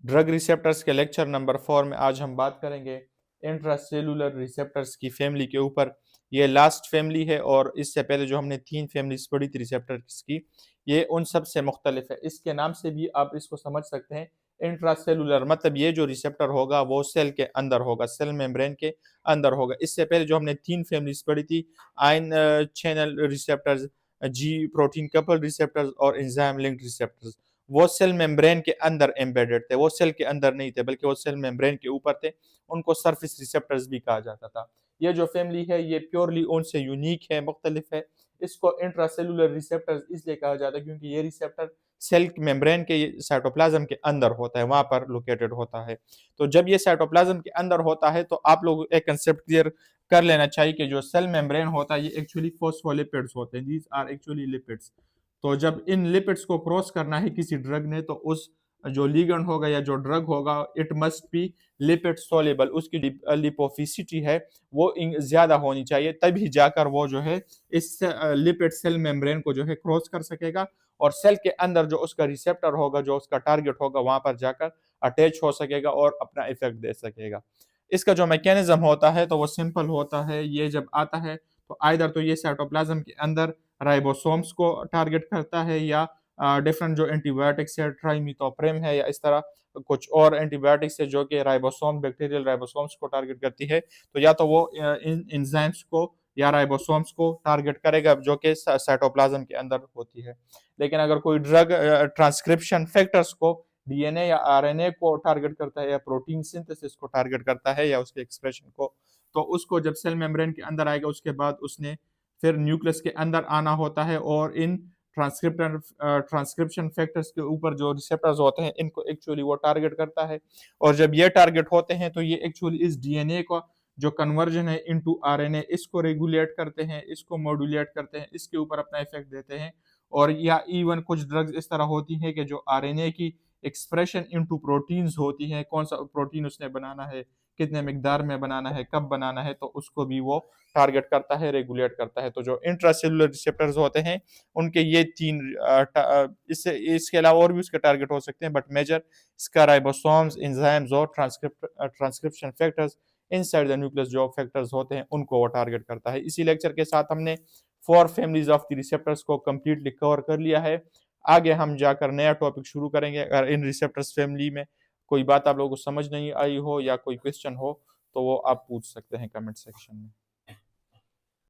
Drug receptors के lecture number 4 में आज हम बात करेंगे इंट्रासेलुलर रिसेप्टर्स की फैमिली के ऊपर। ये लास्ट फैमिली है और इससे पहले जो हमने 3 फैमिलीज़ पढ़ी थी रिसेप्टर्स की, ये उन सब से मुख्तलिफ है। इसके नाम से भी आप इसको समझ सकते हैं, इंट्रासेलुलर मतलब ये जो रिसेप्टर होगा वो सेल के अंदर होगा, सेल मेम्ब्रेन के अंदर होगा। इससे पहले जो हमने 3 फैमिलीज़ पढ़ी थी, आयन चैनल रिसेप्टर्स, जी प्रोटीन कपल रिसेप्टर्स और एंजाइम लिंक्ड रिसेप्टर्स, वो सेल मेम्ब्रेन के अंदर एम्बेडेड थे, वो सेल के अंदर नहीं थे बल्कि वो सेल मेम्ब्रेन के ऊपर थे। उनको सरफेस रिसेप्टर्स भी कहा जाता था। ये जो फैमिली है ये प्योरली उनसे यूनिक है, मुख्तलिफ है। इसको इंट्रासेलुलर रिसेप्टर्स इसलिए कहा जाता है क्योंकि ये रिसेप्टर सेल मेम्ब्रेन के साइटोप्लाज्म के अंदर होता है, वहां पर लोकेटेड होता है। तो जब ये साइटोप्लाज्म के अंदर होता है तो आप लोग एक कंसेप्ट क्लियर कर लेना चाहिए कि जो सेल मेम्ब्रेन होता है ये एक्चुअली फॉस्फोलिपिड्स होते हैं, दीज आर एक्चुअली लिपिड्स। तो जब इन लिपिड्स को क्रॉस करना है किसी ड्रग ने, तो उस जो लिगेंड होगा या जो ड्रग होगा, it must be lipid soluble, उसकी लिपोफिसिटी है वो ज्यादा होनी चाहिए, तभी जाकर वो जो है इस लिपिड सेल मेम्ब्रेन को जो है क्रॉस कर सकेगा और सेल के अंदर जो उसका रिसेप्टर होगा, जो उसका टारगेट होगा, वहां पर जाकर अटैच हो सकेगा और अपना इफेक्ट दे सकेगा। इसका जो मैकेनिज्म होता है तो वो सिंपल होता है। ये जब आता है तो आइदर तो ये साइटोप्लाज्म के अंदर राइबोसोम्स को टारगेट करता है या डिफरेंट जो एंटीबायोटिक्स है, ट्राइमिथोप्रेम है या इस तरह कुछ और एंटीबायोटिक्स है जो कि राइबोसोम, बैक्टीरियल राइबोसोम्स को टारगेट करती है। तो या तो वो इन एंजाइम्स को या राइबोसोम्स को टारगेट करेगा जो कि साइटोप्लाज्म के अंदर होती है। लेकिन अगर कोई ड्रग ट्रांसक्रिप्शन फैक्टर्स को, डीएनए या आरएनए को टारगेट करता है या प्रोटीन सिंथेसिस को टारगेट करता है या उसके एक्सप्रेशन को, तो उसको जब सेल मेम्ब्रेन के अंदर आएगा उसके बाद उसने फिर न्यूक्लियस के अंदर आना होता है और इन ट्रांसक्रिप्शन फैक्टर्स के ऊपर जो रिसेप्टर्स होते हैं इनको एक्चुअली वो टारगेट करता है। और जब ये टारगेट होते हैं तो ये एक्चुअली इस डीएनए का जो कन्वर्जन है इनटू आरएनए, इसको रेगुलेट करते हैं, इसको मॉड्यूलेट करते हैं, इसके ऊपर अपना इफेक्ट देते हैं। और या इवन कुछ ड्रग्स इस तरह होती हैं कि जो आरएनए की एक्सप्रेशन इनटू प्रोटीन्स होती हैं, कौन सा प्रोटीन उसने बनाना है, कितने मिकदार में बनाना है, कब बनाना है, तो उसको भी वो टारगेट करता है, रेगुलेट करता है। तो जो इंट्रासेलुलर रिसेप्टर्स होते हैं उनके ये तीन इससे इसके अलावा और भी उसके टारगेट हो सकते हैं, बट मेजर इसका राइबोसोम्स, एंजाइम्स और transcription factors inside the nucleus जो फैक्टर्स होते हैं उनको वो टारगेट करता है। इसी लेक्चर के साथ हमने 4 फैमिलीज ऑफ द रिसेप्टर्स को कंप्लीटली कवर कर लिया है। आगे हम जाकर नया टॉपिक शुरू करेंगे। अगर इन रिसेप्टर्स फैमिली में कोई बात आप लोगों को समझ नहीं आई हो या कोई क्वेश्चन हो तो वो आप पूछ सकते हैं कमेंट सेक्शन में।